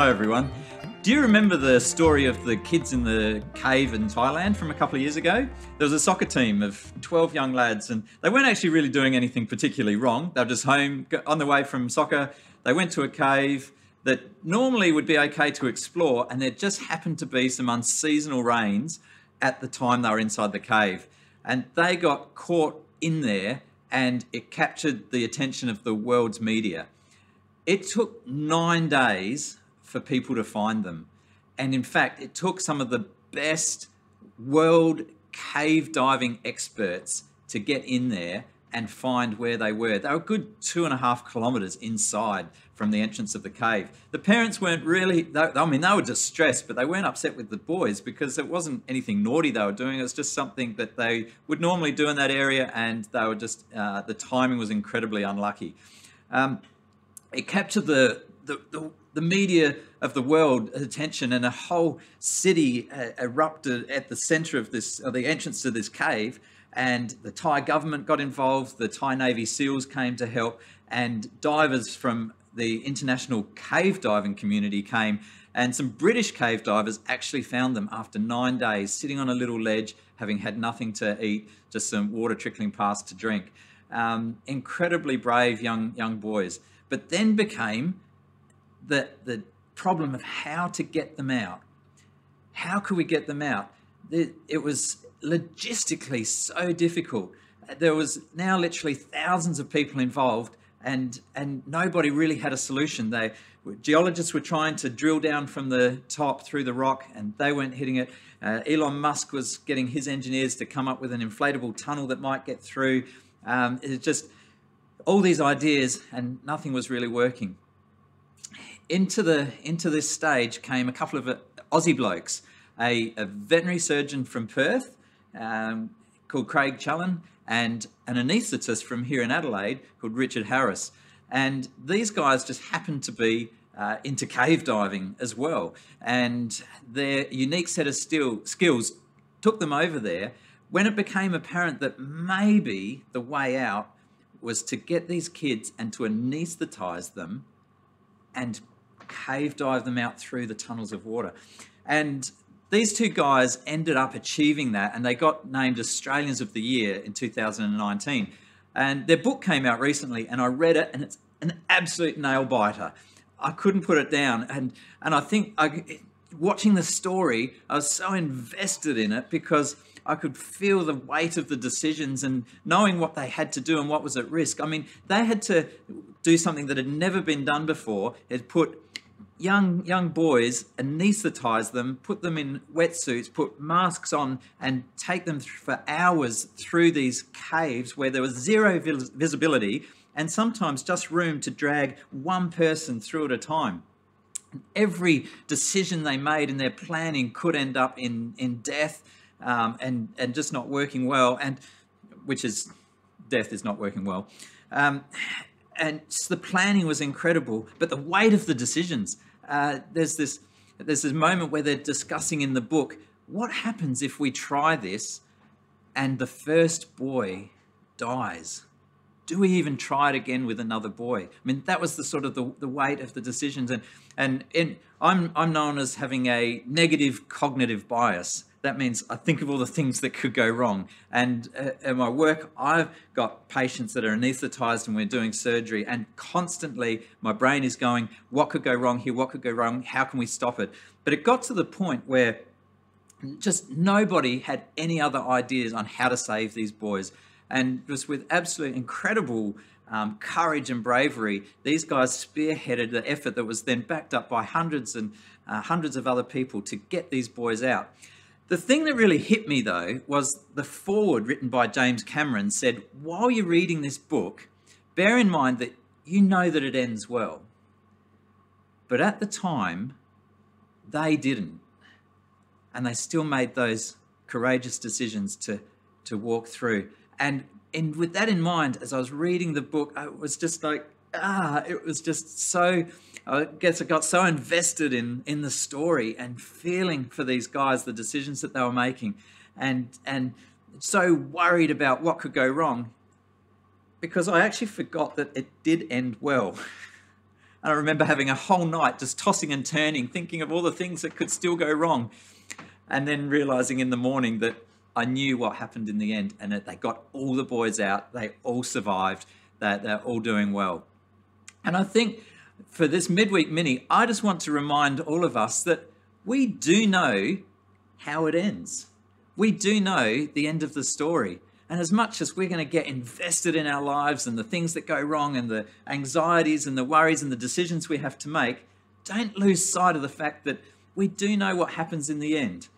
Hi everyone. Do you remember the story of the kids in the cave in Thailand from a couple of years ago? There was a soccer team of 12 young lads and they weren't actually really doing anything particularly wrong. They were just home on the way from soccer. They went to a cave that normally would be okay to explore, and there just happened to be some unseasonal rains at the time they were inside the cave. And they got caught in there and it captured the attention of the world's media. It took 9 days for people to find them. And in fact, it took some of the best world cave diving experts to get in there and find where they were. They were a good 2.5 kilometers inside from the entrance of the cave. The parents weren't really, they were distressed, but they weren't upset with the boys because it wasn't anything naughty they were doing. It was just something that they would normally do in that area, and they were just, the timing was incredibly unlucky. It captured the media of the world attention, and a whole city erupted at the center of this, the entrance to this cave, and the Thai government got involved. The Thai Navy SEALs came to help, and divers from the international cave diving community came, and some British cave divers actually found them after 9 days sitting on a little ledge, having had nothing to eat, just some water trickling past to drink. Incredibly brave young boys. But then became the problem of how to get them out. How could we get them out? It was logistically so difficult. There was now literally thousands of people involved, and nobody really had a solution. Geologists were trying to drill down from the top through the rock, and they weren't hitting it. Elon Musk was getting his engineers to come up with an inflatable tunnel that might get through. It just all these ideas, and nothing was really working. Into this stage came a couple of Aussie blokes, a veterinary surgeon from Perth called Craig Challen, and an anaesthetist from here in Adelaide called Richard Harris. And these guys just happened to be into cave diving as well. And their unique set of skills took them over there when it became apparent that maybe the way out was to get these kids and to anaesthetize them and cave dive them out through the tunnels of water. And these two guys ended up achieving that, and they got named Australians of the Year in 2019. And their book came out recently, and I read it, and it's an absolute nail biter. I couldn't put it down. And I think watching the story, I was so invested in it because I could feel the weight of the decisions and knowing what they had to do and what was at risk. I mean, they had to do something that had never been done before. It put young boys, anaesthetize them, put them in wetsuits, put masks on, and take them for hours through these caves where there was zero visibility and sometimes just room to drag one person through at a time. Every decision they made in their planning could end up in death. And just not working well, and death is not working well. And the planning was incredible, but the weight of the decisions. There's this moment where they're discussing in the book, what happens if we try this and the first boy dies? Do we even try it again with another boy? I mean, that was the sort of the weight of the decisions. And I'm known as having a negative cognitive bias. That means I think of all the things that could go wrong. And in my work, I've got patients that are anaesthetized and we're doing surgery, and constantly my brain is going, what could go wrong here? What could go wrong? How can we stop it? But it got to the point where just nobody had any other ideas on how to save these boys. And it was with absolute incredible courage and bravery, these guys spearheaded the effort that was then backed up by hundreds of other people to get these boys out. The thing that really hit me, though, was the foreword written by James Cameron said, while you're reading this book, bear in mind that you know that it ends well. But at the time, they didn't. And they still made those courageous decisions to walk through. And with that in mind, as I was reading the book, I was just like, it was just so, I guess I got so invested in the story and feeling for these guys, the decisions that they were making, and so worried about what could go wrong, because I actually forgot that it did end well. And I remember having a whole night just tossing and turning, thinking of all the things that could still go wrong. And then realizing in the morning that I knew what happened in the end, and that they got all the boys out. They all survived. They're all doing well. And I think for this midweek mini, I just want to remind all of us that we do know how it ends. We do know the end of the story. And as much as we're going to get invested in our lives and the things that go wrong and the anxieties and the worries and the decisions we have to make, don't lose sight of the fact that we do know what happens in the end.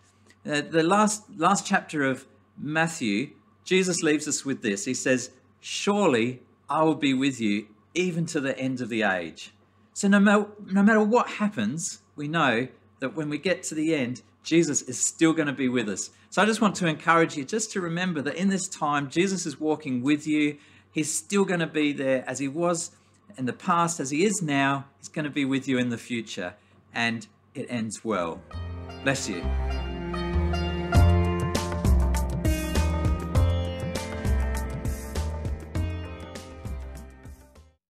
The last chapter of Matthew, Jesus leaves us with this. He says, "Surely I will be with you even to the end of the age." So no matter what happens, we know that when we get to the end, Jesus is still going to be with us. So I just want to encourage you just to remember that in this time, Jesus is walking with you. He's still going to be there as he was in the past, as he is now. He's going to be with you in the future, and it ends well. Bless you.